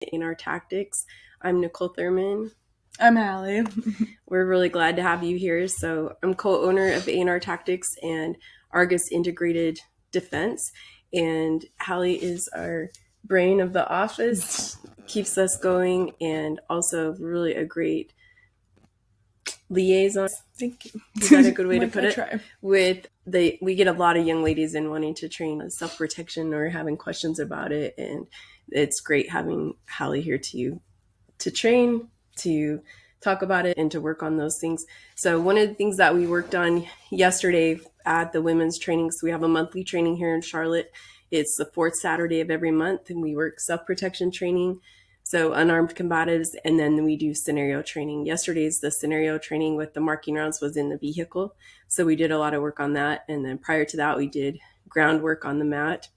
in our tactics. I'm Nicole Thurman. I'm Hallie. We're really glad to have you here. So I'm co-owner of A&R Tactics and Argus Integrated Defense. And Hallie is our brain of the office, keeps us going, and also really a great liaison. Thank you. Is that a good way to put it? Try. We get a lot of young ladies in wanting to train self-protection or having questions about it, and it's great having Hallie here to train, to talk about it, and to work on those things. So one of the things that we worked on yesterday at the women's training, so we have a monthly training here in Charlotte. It's the fourth Saturday of every month, and we work self-protection training, so unarmed combatives, and then we do scenario training. Yesterday's the scenario training with the marking rounds was in the vehicle, so we did a lot of work on that. And then prior to that, we did groundwork on the mat,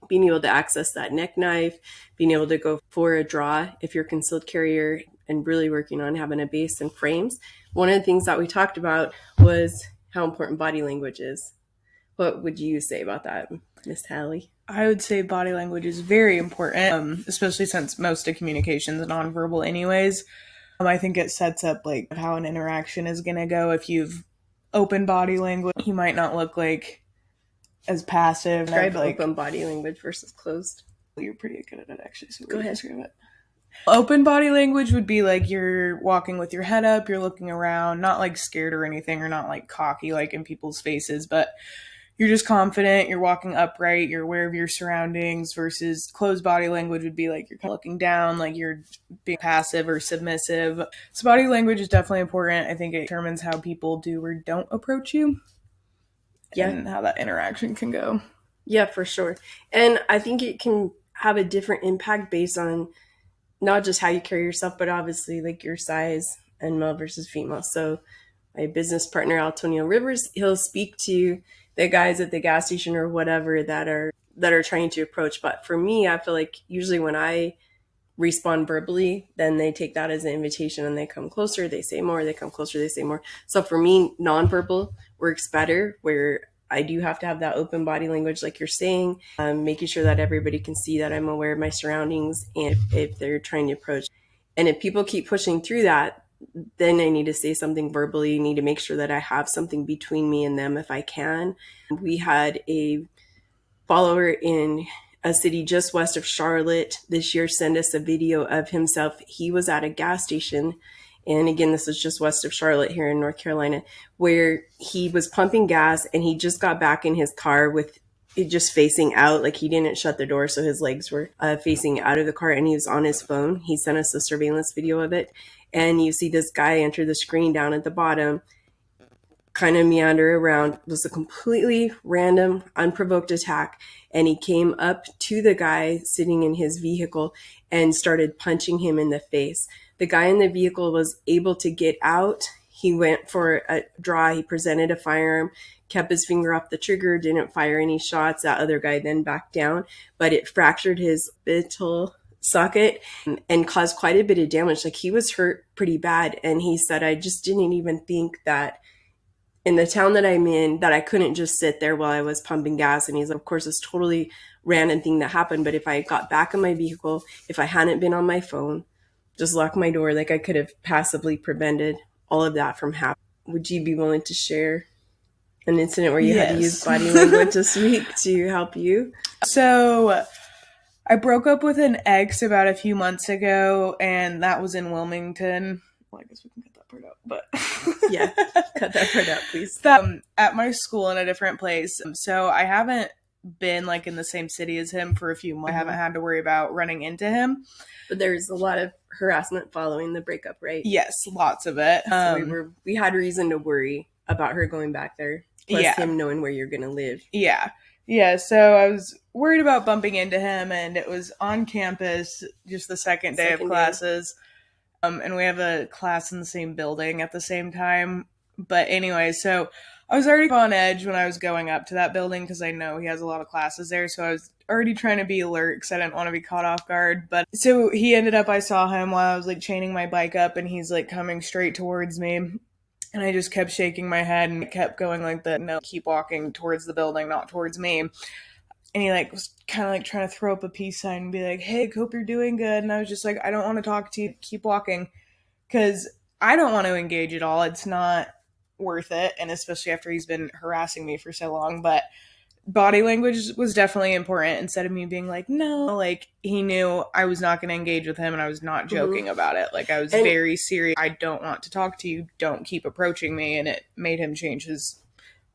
being able to access that neck knife, being able to go for a draw if you're a concealed carrier, and really working on having a base and frames. One of the things that we talked about was how important body language is. What would you say about that, Miss Hallie? I would say body language is very important, especially since most of communication is nonverbal anyways. I think it sets up like how an interaction is going to go. If you've open body language, you might not look like as passive. Describe open body language versus closed. You're pretty good at it, actually. So go ahead. Describe it. Open body language would be like you're walking with your head up, you're looking around, not like scared or anything, or not like cocky like in people's faces, but you're just confident, you're walking upright, you're aware of your surroundings. Versus closed body language would be like you're kind of looking down, like you're being passive or submissive. So body language is definitely important. I think it determines how people do or don't approach you. Yeah. And how that interaction can go. Yeah, for sure. And I think it can have a different impact based on not just how you carry yourself, but obviously like your size and male versus female. So my business partner, Antonio Rivers, he'll speak to the guys at the gas station or whatever that are trying to approach. But for me, I feel like usually when I respond verbally, then they take that as an invitation and they come closer, they say more, they come closer, they say more. So for me, nonverbal works better, where I do have to have that open body language, like you're saying, making sure that everybody can see that I'm aware of my surroundings, and if they're trying to approach. And if people keep pushing through that, then I need to say something verbally, need to make sure that I have something between me and them if I can. We had a follower in a city just west of Charlotte this year send us a video of himself. He was at a gas station, and again, this is just west of Charlotte here in North Carolina, where he was pumping gas and he just got back in his car with it just facing out, like he didn't shut the door, so his legs were facing out of the car, and he was on his phone. He sent us a surveillance video of it, and you see this guy enter the screen down at the bottom, kind of meander around. It was a completely random, unprovoked attack, and he came up to the guy sitting in his vehicle and started punching him in the face. The guy in the vehicle was able to get out. He went for a draw. He presented a firearm, kept his finger off the trigger, didn't fire any shots. That other guy then backed down, but it fractured his orbital socket and caused quite a bit of damage. Like, he was hurt pretty bad. And he said, I just didn't even think that in the town that I'm in, that I couldn't just sit there while I was pumping gas. And he's like, of course, it's totally random thing that happened, but if I got back in my vehicle, if I hadn't been on my phone, just locked my door, like I could have passively prevented all of that from happening. Would you be willing to share an incident where you had to use body language this week to help you? So I broke up with an ex about a few months ago, and that was in Wilmington. Well, I guess we can cut that part out, but yeah, cut that part out, please. At my school in a different place. So I haven't been like in the same city as him for a few months. I haven't had to worry about running into him. But there's a lot of harassment following the breakup, right? Yes, lots of it. So we had reason to worry about her going back there. Plus him knowing where you're going to live. Yeah. So I was worried about bumping into him, and it was on campus, just the second day of classes. And we have a class in the same building at the same time. But anyway, so I was already on edge when I was going up to that building because I know he has a lot of classes there. So I was already trying to be alert because I didn't want to be caught off guard. But so I saw him while I was like chaining my bike up, and he's like coming straight towards me. And I just kept shaking my head and kept going like that. No, keep walking towards the building, not towards me. and he like was kind of like trying to throw up a peace sign and be like, hey, hope you're doing good. And I was just like, I don't want to talk to you, keep walking, because I don't want to engage at all. It's not worth it, and especially after he's been harassing me for so long. But body language was definitely important. Instead of me being like, no, like he knew I was not going to engage with him, and I was not joking about it. Like I was very serious. I don't want to talk to you. Don't keep approaching me. And it made him change his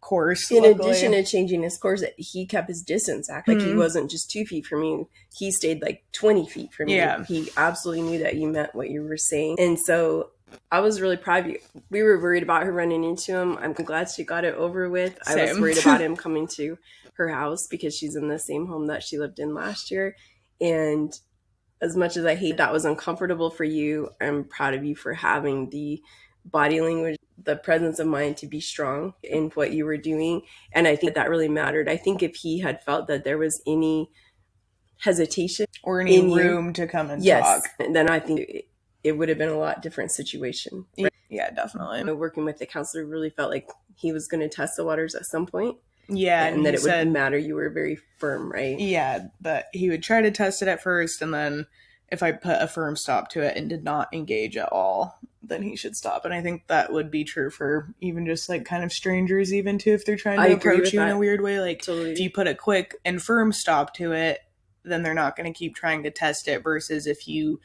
course. In addition to changing his course, he kept his distance. Like he wasn't just 2 feet from you. He stayed like 20 feet from you. He absolutely knew that you meant what you were saying. And so I was really proud of you. We were worried about her running into him. I'm glad she got it over with. Same. I was worried about him coming to her house because she's in the same home that she lived in last year. And as much as I hate that was uncomfortable for you, I'm proud of you for having the body language, the presence of mind to be strong in what you were doing. And I think that really mattered. I think if he had felt that there was any hesitation or any room to come and talk, then I think it would have been a lot different situation. Right? Yeah, definitely. Working with the counselor really felt like he was going to test the waters at some point. Yeah. And that it wouldn't matter. You were very firm, right? Yeah, but he would try to test it at first, and then if I put a firm stop to it and did not engage at all, then he should stop. And I think that would be true for even just like kind of strangers, even too, if they're trying to approach you in a weird way. Like if you put a quick and firm stop to it, then they're not going to keep trying to test it, versus if you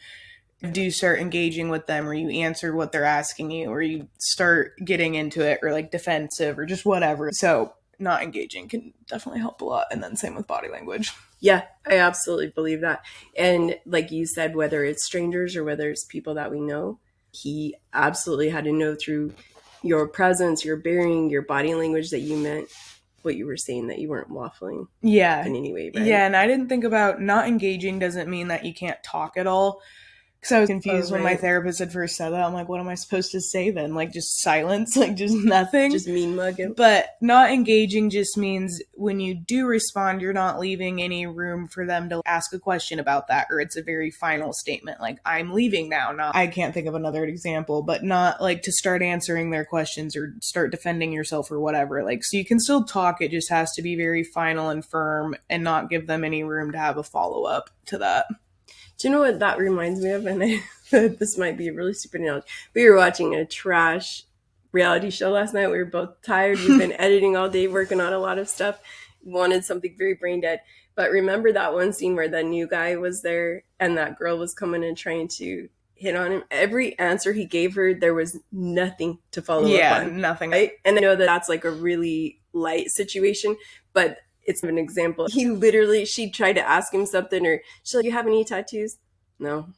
do start engaging with them, or you answer what they're asking you, or you start getting into it, or like defensive or just whatever. So not engaging can definitely help a lot. And then same with body language. Yeah, I absolutely believe that. And like you said, whether it's strangers or whether it's people that we know, he absolutely had to know through your presence, your bearing, your body language that you meant what you were saying, that you weren't waffling in any way, right? Yeah, and I didn't think about not engaging doesn't mean that you can't talk at all. Because I was confused when my therapist had first said that. I'm like, what am I supposed to say then? Like, just silence? Like, just nothing? Just mean mugging? But not engaging just means when you do respond, you're not leaving any room for them to ask a question about that, or it's a very final statement. Like, I'm leaving now. Not, I can't think of another example, but not like to start answering their questions or start defending yourself or whatever. Like, so you can still talk. It just has to be very final and firm and not give them any room to have a follow-up to that. Do you know what that reminds me of? And this might be a really stupid analogy. We were watching a trash reality show last night. We were both tired. We've been editing all day, working on a lot of stuff. Wanted something very brain dead. But remember that one scene where the new guy was there and that girl was coming and trying to hit on him? Every answer he gave her, there was nothing to follow up on. Yeah, nothing. Right? And I know that that's like a really light situation, but it's an example. She tried to ask him something, or she's like, you have any tattoos? No.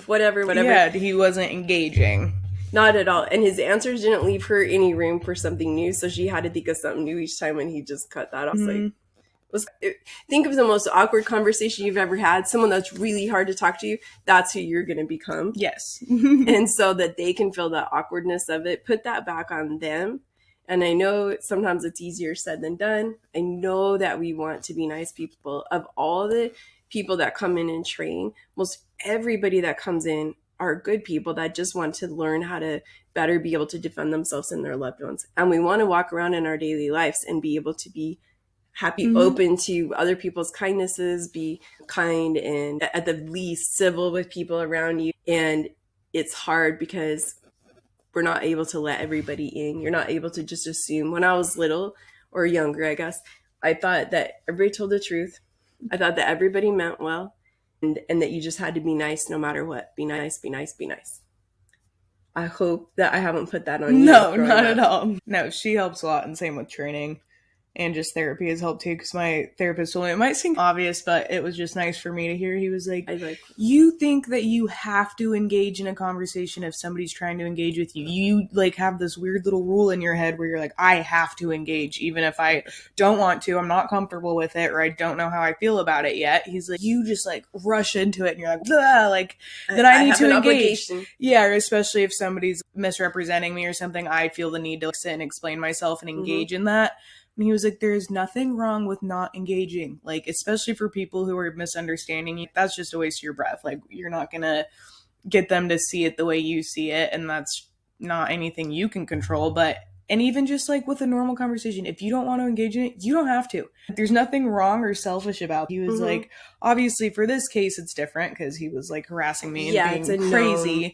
Whatever. Yeah, he wasn't engaging. Not at all. And his answers didn't leave her any room for something new, so she had to think of something new each time, and he just cut that off. Think of the most awkward conversation you've ever had, someone that's really hard to talk to you. That's who you're going to become. Yes. And so that they can feel the awkwardness of it, put that back on them. And I know sometimes it's easier said than done. I know that we want to be nice people. Of all the people that come in and train, most everybody that comes in are good people that just want to learn how to better be able to defend themselves and their loved ones. And we want to walk around in our daily lives and be able to be happy, open to other people's kindnesses, be kind, and at the least civil with people around you. And it's hard because we're not able to let everybody in. You're not able to just assume. When I was little or younger, I guess, I thought that everybody told the truth. I thought that everybody meant well, and that you just had to be nice no matter what. Be nice, be nice, be nice. I hope that I haven't put that on you. No, not at all. No, she helps a lot, and same with training. And just therapy has helped too, because my therapist told me, it might seem obvious, but it was just nice for me to hear. He was like, you think that you have to engage in a conversation if somebody's trying to engage with you. You like have this weird little rule in your head where you're like, I have to engage, even if I don't want to, I'm not comfortable with it, or I don't know how I feel about it yet. He's like, you just like rush into it and you're like, blah, like that I need to engage. Yeah, or especially if somebody's misrepresenting me or something, I feel the need to sit and explain myself and engage in that. And he was like, there's nothing wrong with not engaging. Like, especially for people who are misunderstanding you, that's just a waste of your breath. Like, you're not going to get them to see it the way you see it. And that's not anything you can control. But And even just like with a normal conversation, if you don't want to engage in it, you don't have to. There's nothing wrong or selfish about it. He was like, obviously for this case, it's different because he was like harassing me and being crazy. Known,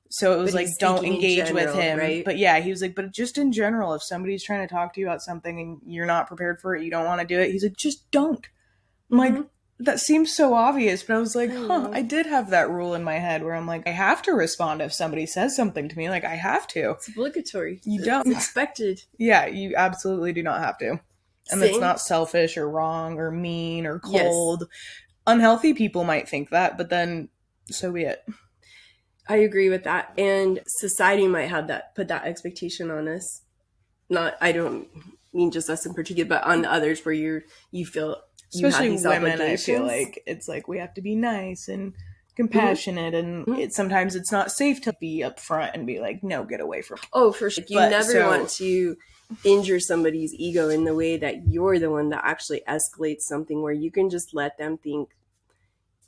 so it was like, don't engage general, with him. right? But yeah, he was like, but just in general, if somebody's trying to talk to you about something and you're not prepared for it, you don't want to do it, he's like, just don't. I'm like, that seems so obvious, but I was like, I did have that rule in my head where I'm like, I have to respond if somebody says something to me. Like, I have to. It's obligatory. You don't. It's expected. Yeah, you absolutely do not have to. And it's not selfish or wrong or mean or cold. Yes. Unhealthy people might think that, but then so be it. I agree with that. And society might have put that expectation on us. I don't mean just us in particular, but on others where you feel, especially women, I feel like it's like we have to be nice and compassionate, and sometimes it's not safe to be upfront and be like, no, get away from me. Oh, for sure. You never want to injure somebody's ego in the way that you're the one that actually escalates something, where you can just let them think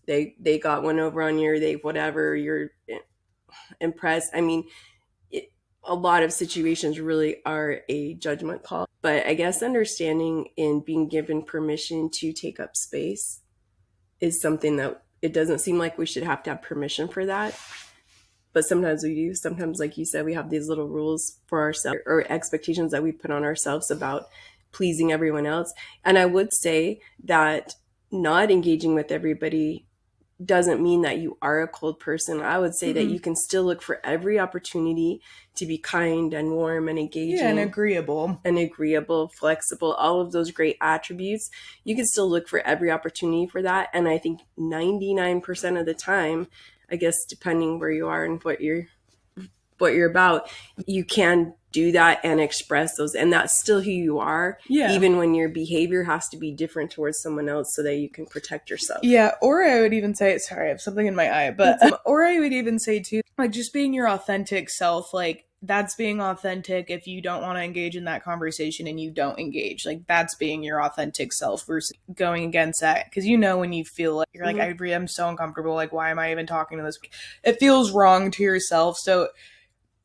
they got one over on you, or they whatever, you're impressed. I mean, a lot of situations really are a judgment call, but I guess understanding and being given permission to take up space is something that it doesn't seem like we should have to have permission for that. But sometimes we do. Sometimes, like you said, we have these little rules for ourselves or expectations that we put on ourselves about pleasing everyone else. And I would say that not engaging with everybody doesn't mean that you are a cold person. I would say that you can still look for every opportunity to be kind and warm and engaging. Yeah, and agreeable, flexible, all of those great attributes. You can still look for every opportunity for that. And I think 99% of the time, I guess, depending where you are and what you're about, you can do that and express those, and that's still who you are, even when your behavior has to be different towards someone else so that you can protect yourself. Or I would even say, sorry, I have something in my eye, but or I would even say too, like, just being your authentic self. Like, that's being authentic. If you don't want to engage in that conversation and you don't engage, like, that's being your authentic self versus going against that. Because when you feel like you're like, I'm so uncomfortable, like, why am I even talking to this? It feels wrong to yourself. So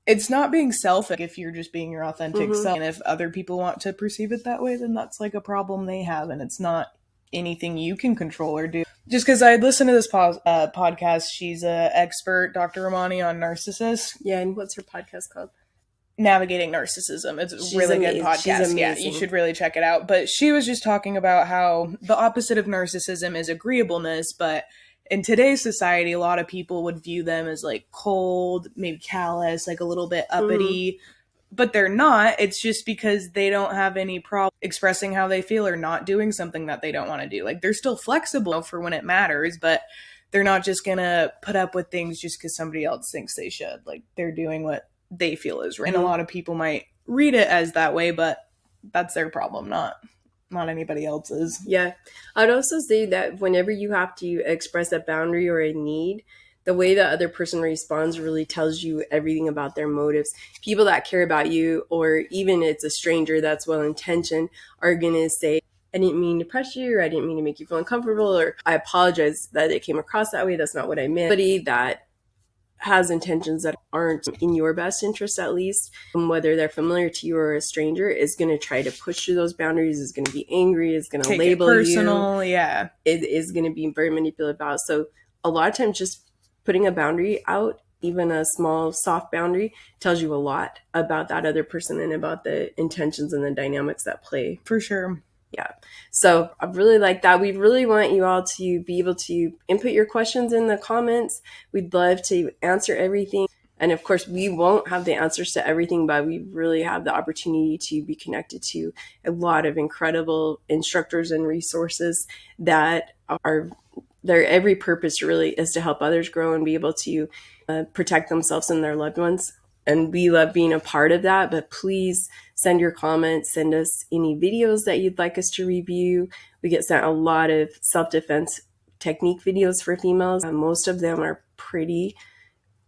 it's not being selfish if you're just being your authentic self. And if other people want to perceive it that way, then that's like a problem they have, and it's not anything you can control or do. Just because I listened to this podcast, she's an expert, Dr. Ramani, on narcissists. Yeah, and what's her podcast called? Navigating Narcissism. It's a really good podcast. Yeah, you should really check it out. But she was just talking about how the opposite of narcissism is agreeableness, but in today's society, a lot of people would view them as like cold, maybe callous, like a little bit uppity, but they're not. It's just because they don't have any problem expressing how they feel or not doing something that they don't want to do. Like, they're still flexible for when it matters, but they're not just gonna put up with things just because somebody else thinks they should. Like, they're doing what they feel is right. And a lot of people might read it as that way, but that's their problem, not anybody else's. Yeah. I'd also say that whenever you have to express a boundary or a need, the way the other person responds really tells you everything about their motives. People that care about you, or even it's a stranger that's well-intentioned, are going to say, I didn't mean to pressure you, or I didn't mean to make you feel uncomfortable, or I apologize that it came across that way. That's not what I meant. Somebody that has intentions that aren't in your best interest, at least, whether they're familiar to you or a stranger, is going to try to push through those boundaries, is going to be angry, is going to label you. Personal, yeah. It is going to be very manipulative about. So a lot of times just putting a boundary out, even a small, soft boundary, tells you a lot about that other person and about the intentions and the dynamics that play. For sure. Yeah. So I really like that. We really want you all to be able to input your questions in the comments. We'd love to answer everything. And of course, we won't have the answers to everything, but we really have the opportunity to be connected to a lot of incredible instructors and resources that are, their every purpose really is to help others grow and be able to protect themselves and their loved ones. And we love being a part of that, but please send your comments, send us any videos that you'd like us to review. We get sent a lot of self-defense technique videos for females. Most of them are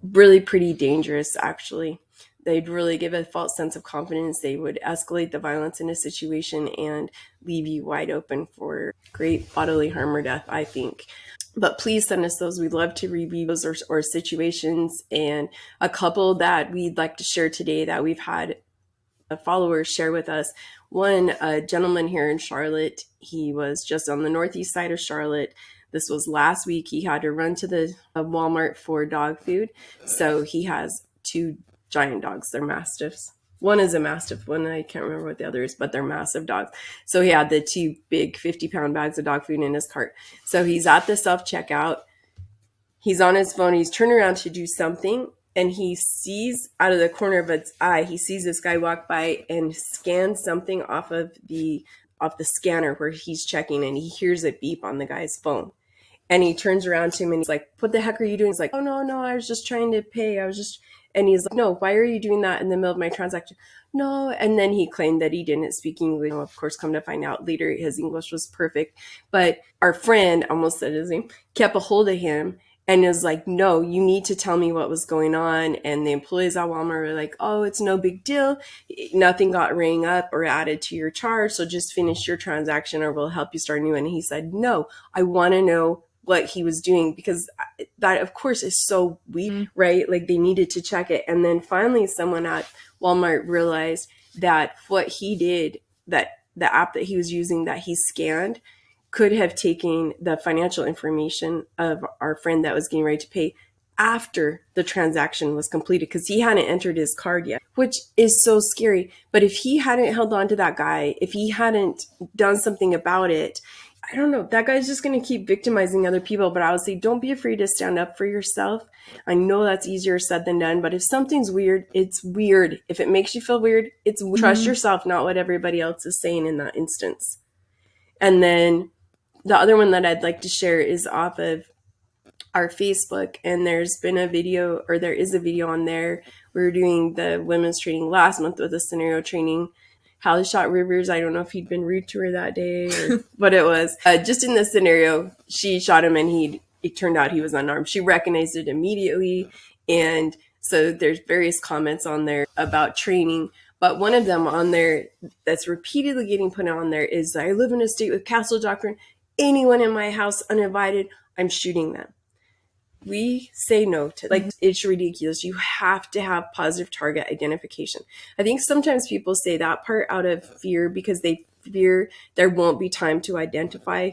really pretty dangerous, actually. They'd really give a false sense of confidence. They would escalate the violence in a situation and leave you wide open for great bodily harm or death, I think. But please send us those. We'd love to review those or situations. And a couple that we'd like to share today that we've had followers share with us. One gentleman here in Charlotte, he was just on the northeast side of Charlotte. This was last week. He had to run to the Walmart for dog food. So he has 2 giant dogs. They're Mastiffs. One is a Mastiff. One, I can't remember what the other is, but they're massive dogs. So he had the 2 big 50-pound bags of dog food in his cart. So he's at the self-checkout. He's on his phone. He's turned around to do something. And he sees out of the corner of its eye, he sees this guy walk by and scan something off the scanner where he's checking, and he hears it beep on the guy's phone. And he turns around to him and he's like, "What the heck are you doing?" He's like, "Oh, no, I was just trying to pay. And he's like, "No, why are you doing that in the middle of my transaction?" "No." And then he claimed that he didn't speak English. Of course, come to find out later, his English was perfect. But our friend, almost said his name, kept a hold of him and is like, "No, you need to tell me what was going on." And the employees at Walmart were like, "Oh, it's no big deal. Nothing got rang up or added to your charge. So just finish your transaction or we'll help you start new." And he said, "No, I want to know what he was doing," because that, of course, is so weird, right? Like, they needed to check it. And then finally someone at Walmart realized that what he did, that the app that he was using that he scanned, could have taken the financial information of our friend that was getting ready to pay after the transaction was completed, because he hadn't entered his card yet, which is so scary. But if he hadn't held on to that guy, if he hadn't done something about it, I don't know, that guy's just going to keep victimizing other people. But I would say, don't be afraid to stand up for yourself. I know that's easier said than done, but if something's weird, it's weird. If it makes you feel weird, trust yourself, not what everybody else is saying in that instance. And then the other one that I'd like to share is off of our Facebook, and there is a video on there. We were doing the women's training last month with a scenario training. Hallie shot Rivers. I don't know if he'd been rude to her that day or what it was. Just in this scenario, she shot him and it turned out he was unarmed. She recognized it immediately. And so there's various comments on there about training. But one of them on there that's repeatedly getting put on there is, "I live in a state with castle doctrine. Anyone in my house uninvited, I'm shooting them." We say no to, like, it's ridiculous. You have to have positive target identification. I think sometimes people say that part out of fear because they fear there won't be time to identify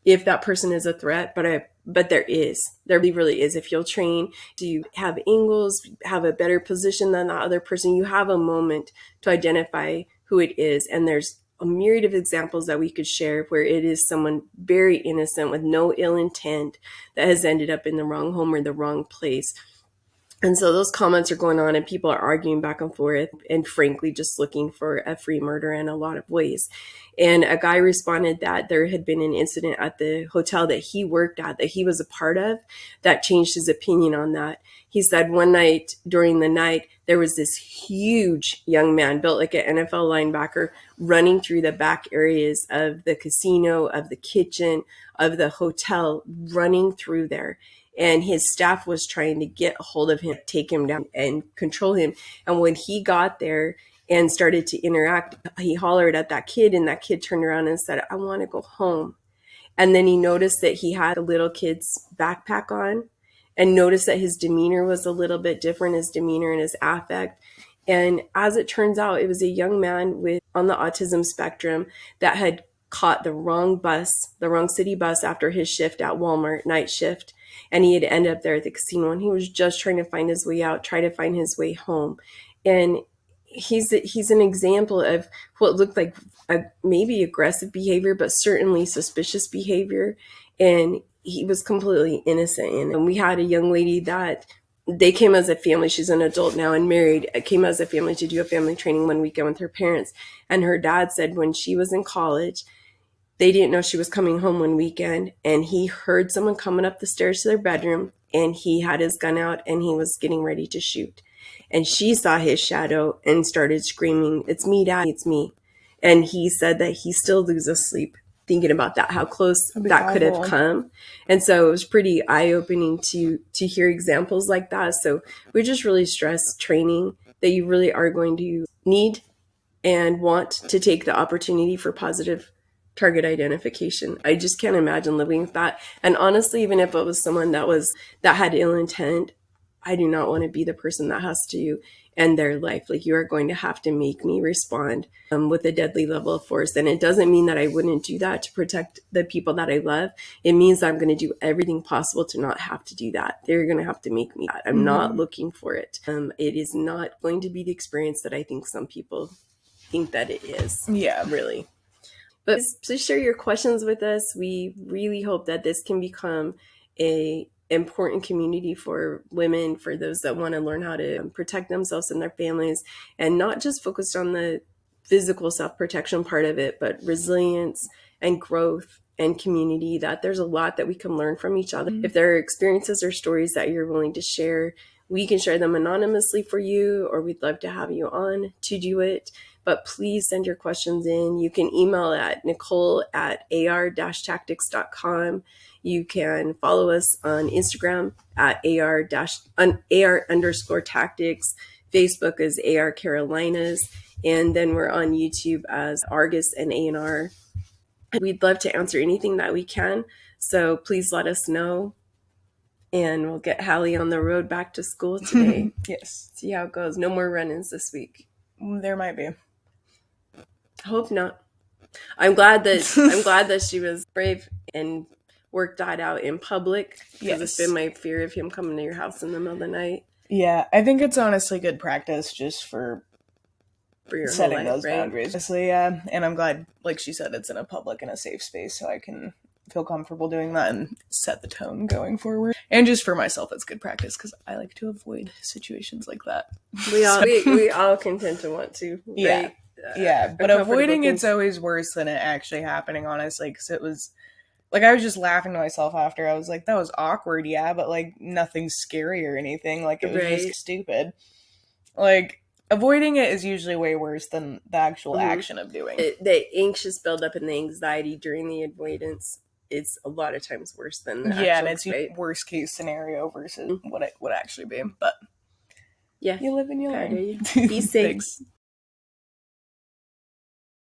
if that person is a threat. But there really is. If you'll train to have angles, have a better position than that other person, you have a moment to identify who it is. And there's a myriad of examples that we could share where it is someone very innocent with no ill intent that has ended up in the wrong home or the wrong place. And so those comments are going on and people are arguing back and forth and frankly just looking for a free murder in a lot of ways. And a guy responded that there had been an incident at the hotel that he worked at, that he was a part of, that changed his opinion on that. He said one night during the night, there was this huge young man built like an NFL linebacker running through the back areas of the casino, of the kitchen, of the hotel, running through there. And his staff was trying to get a hold of him, take him down and control him. And when he got there and started to interact, he hollered at that kid, and that kid turned around and said, "I want to go home." And then he noticed that he had a little kid's backpack on, and noticed that his demeanor was a little bit different, his demeanor and his affect. And as it turns out, it was a young man on the autism spectrum that had caught the wrong city bus after his shift at Walmart, night shift. And he had ended up there at the casino, and he was just trying to find his way out, try to find his way home. And he's an example of what looked like maybe aggressive behavior, but certainly suspicious behavior. And he was completely innocent. And we had a young lady that they came as a family. She's an adult now and married. Came as a family to do a family training one weekend with her parents. And her dad said when she was in college, they didn't know she was coming home one weekend, and he heard someone coming up the stairs to their bedroom, and he had his gun out and he was getting ready to shoot. And she saw his shadow and started screaming, "It's me, Dad, it's me." And he said that he still loses sleep thinking about that, how close that could have come. And so it was pretty eye-opening to hear examples like that. So we just really stress training, that you really are going to need and want to take the opportunity for positive target identification. I just can't imagine living with that. And honestly, even if it was someone that had ill intent, I do not want to be the person that has to end their life. Like, you are going to have to make me respond with a deadly level of force. And it doesn't mean that I wouldn't do that to protect the people that I love. It means I'm going to do everything possible to not have to do that. They're going to have to make me that. I'm not looking for it. It is not going to be the experience that I think some people think that it is. Yeah. Really. But please share your questions with us. We really hope that this can become a important community for women, for those that want to learn how to protect themselves and their families, and not just focused on the physical self-protection part of it, but resilience and growth and community, that there's a lot that we can learn from each other. If there are experiences or stories that you're willing to share, we can share them anonymously for you, or we'd love to have you on to do it. But please send your questions in. You can email at nicole@ar-tactics.com. You can follow us on Instagram at AR_tactics. Facebook is AR Carolinas. And then we're on YouTube as Argus and A&R. We'd love to answer anything that we can. So please let us know. And we'll get Hallie on the road back to school today. Yes. See how it goes. No more run-ins this week. There might be. Hope not. I'm glad that she was brave and worked that out in public, because it's been my fear of him coming to your house in the middle of the night. Yeah, I think it's honestly good practice just for your setting whole life, those boundaries. Honestly, yeah. And I'm glad, like she said, it's in a public and a safe space, so I can feel comfortable doing that and set the tone going forward. And just for myself, it's good practice because I like to avoid situations like that. We all can tend to want to. Yeah. Right? Yeah, but avoiding it's always worse than it actually happening, honestly, because it was, like, I was just laughing to myself after. I was like, that was awkward, yeah, but, like, nothing scary or anything. Like, it was just stupid. Like, avoiding it is usually way worse than the actual action of doing it. The anxious buildup and the anxiety during the avoidance is a lot of times worse than the actual, and it's worst case scenario versus what it would actually be. But yeah, you live and you learn. Be safe.